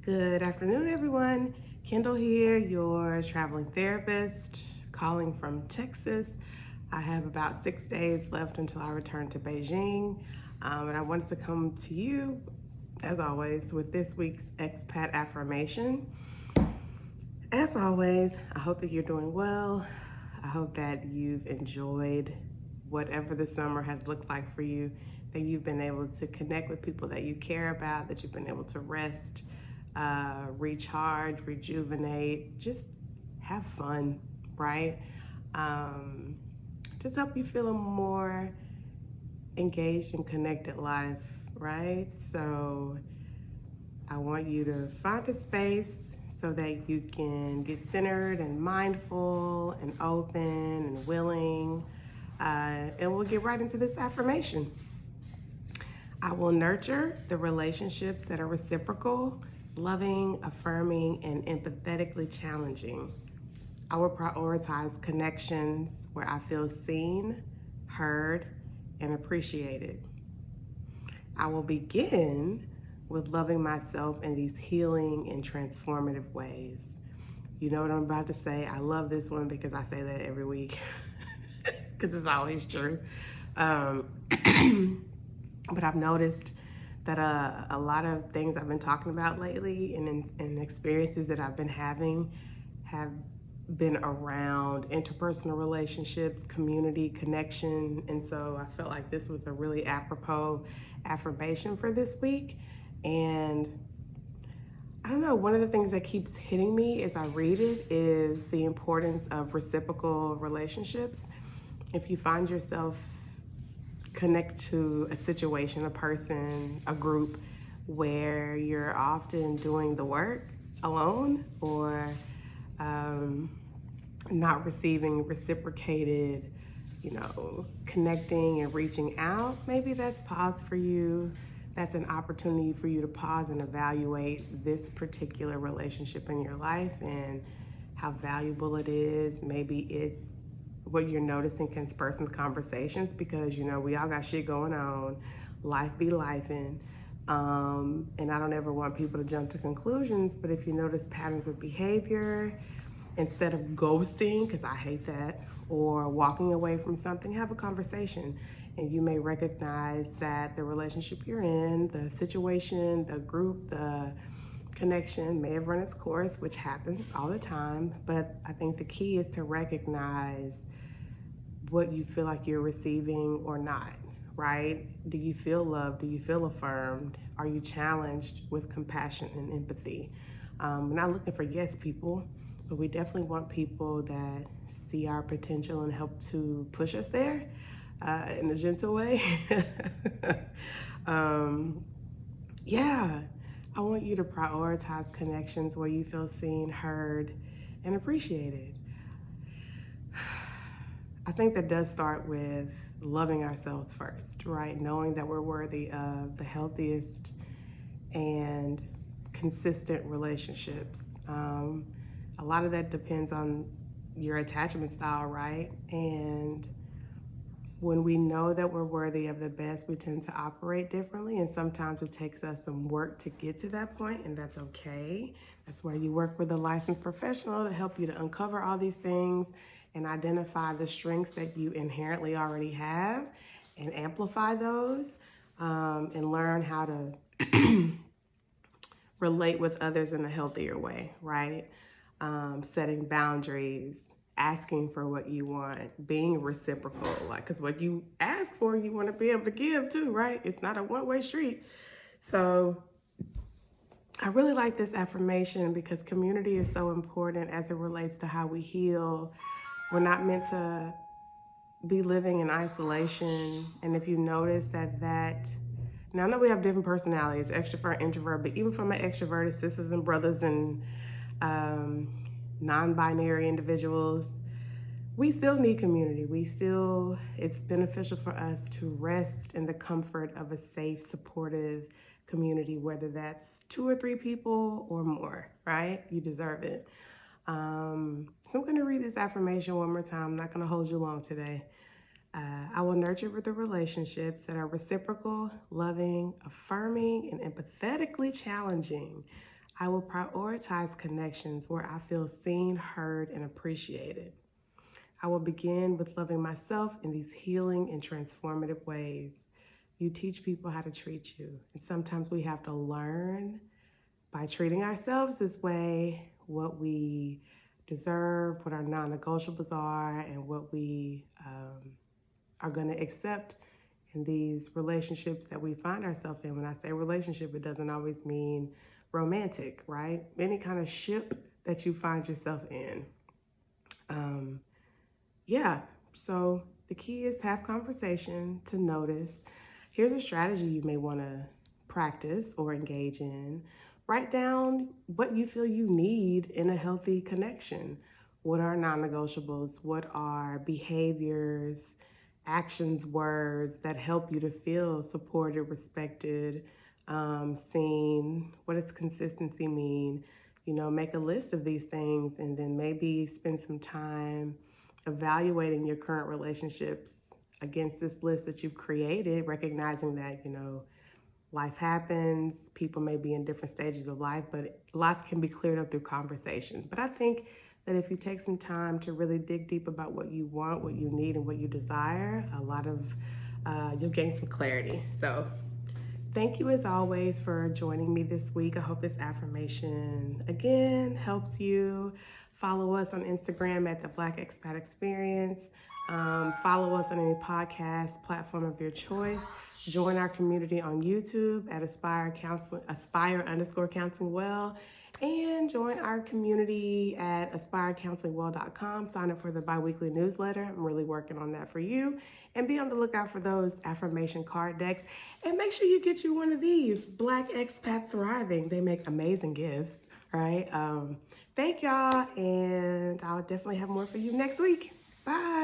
Good afternoon, everyone. Kendall here, your traveling therapist, calling from Texas. I have about 6 days left until I return to Beijing, and I wanted to come to you, as always, with this week's Expat affirmation. As always, I hope that you're doing well. I hope that you've enjoyed whatever the summer has looked like for you, that you've been able to connect with people that you care about, that you've been able to rest, recharge, rejuvenate, just have fun, right? Just help you feel a more engaged and connected life, right? So I want you to find a space so that you can get centered and mindful and open and willing. And we'll get right into this affirmation. I will nurture the relationships that are reciprocal, loving, affirming, and empathetically challenging. I will prioritize connections where I feel seen, heard, and appreciated. I will begin with loving myself in these healing and transformative ways. You know what I'm about to say? I love this one because I say that every week because it's always true. But I've noticed that a lot of things I've been talking about lately and experiences that I've been having have been around interpersonal relationships, community, connection. And so I felt like this was a really apropos affirmation for this week. And I don't know, one of the things that keeps hitting me as I read it is the importance of reciprocal relationships. If you find yourself connect to a situation, a person, a group where you're often doing the work alone or not receiving reciprocated, connecting and reaching out, maybe that's pause for you. That's an opportunity for you to pause and evaluate this particular relationship in your life and how valuable it is. Maybe what you're noticing can spur some conversations because, we all got shit going on. Life be lifing. And I don't ever want people to jump to conclusions, but if you notice patterns of behavior, instead of ghosting, because I hate that, or walking away from something, have a conversation. And you may recognize that the relationship you're in, the situation, the group, the connection may have run its course, which happens all the time. But I think the key is to recognize what you feel like you're receiving or not, right? Do you feel loved? Do you feel affirmed? Are you challenged with compassion and empathy? We're not looking for yes people, but we definitely want people that see our potential and help to push us there in a gentle way. Yeah, I want you to prioritize connections where you feel seen, heard, and appreciated. I think that does start with loving ourselves first, right? Knowing that we're worthy of the healthiest and consistent relationships. A lot of that depends on your attachment style, right? And when we know that we're worthy of the best, we tend to operate differently. And sometimes it takes us some work to get to that point, and that's okay. That's why you work with a licensed professional to help you to uncover all these things and identify the strengths that you inherently already have and amplify those and learn how to relate with others in a healthier way, right? Setting boundaries, asking for what you want, being reciprocal, because what you ask for, you want to be able to give too, right? It's not a one-way street. So I really like this affirmation because community is so important as it relates to how we heal. We're not meant to be living in isolation. And if you notice now I know we have different personalities, extrovert, introvert, but even for my extroverted sisters and brothers and non-binary individuals, we still need community. It's beneficial for us to rest in the comfort of a safe, supportive community, whether that's 2 or 3 people or more, right? You deserve it. So I'm going to read this affirmation one more time. I'm not going to hold you long today. I will nurture the relationships that are reciprocal, loving, affirming, and empathetically challenging. I will prioritize connections where I feel seen, heard, and appreciated. I will begin with loving myself in these healing and transformative ways. You teach people how to treat you. And sometimes we have to learn by treating ourselves this way what we deserve, what our non negotiables are, and what we are going to accept in these relationships that we find ourselves in. When I say relationship, it doesn't always mean romantic, right? Any kind of ship that you find yourself in. Yeah, so the key is to have conversation, to notice. Here's a strategy you may want to practice or engage in. Write down what you feel you need in a healthy connection. What are non negotiables? What are behaviors, actions, words that help you to feel supported, respected, seen? What does consistency mean? You know, make a list of these things and then maybe spend some time evaluating your current relationships against this list that you've created, recognizing that, you know, life happens, people may be in different stages of life, but lots can be cleared up through conversation. But I think that if you take some time to really dig deep about what you want, what you need, and what you desire, you'll gain some clarity. So thank you as always for joining me this week. I hope this affirmation again helps you. Follow us on Instagram at the Black Expat Experience. Follow us on any podcast platform of your choice. Join our community on YouTube at Aspire_Counseling Well. And join our community at aspirecounselingwell.com. Sign up for the bi-weekly newsletter. I'm really working on that for you. And be on the lookout for those affirmation card decks. And make sure you get you one of these, Black Expat Thriving. They make amazing gifts, right? Thank y'all, and I'll definitely have more for you next week. Bye.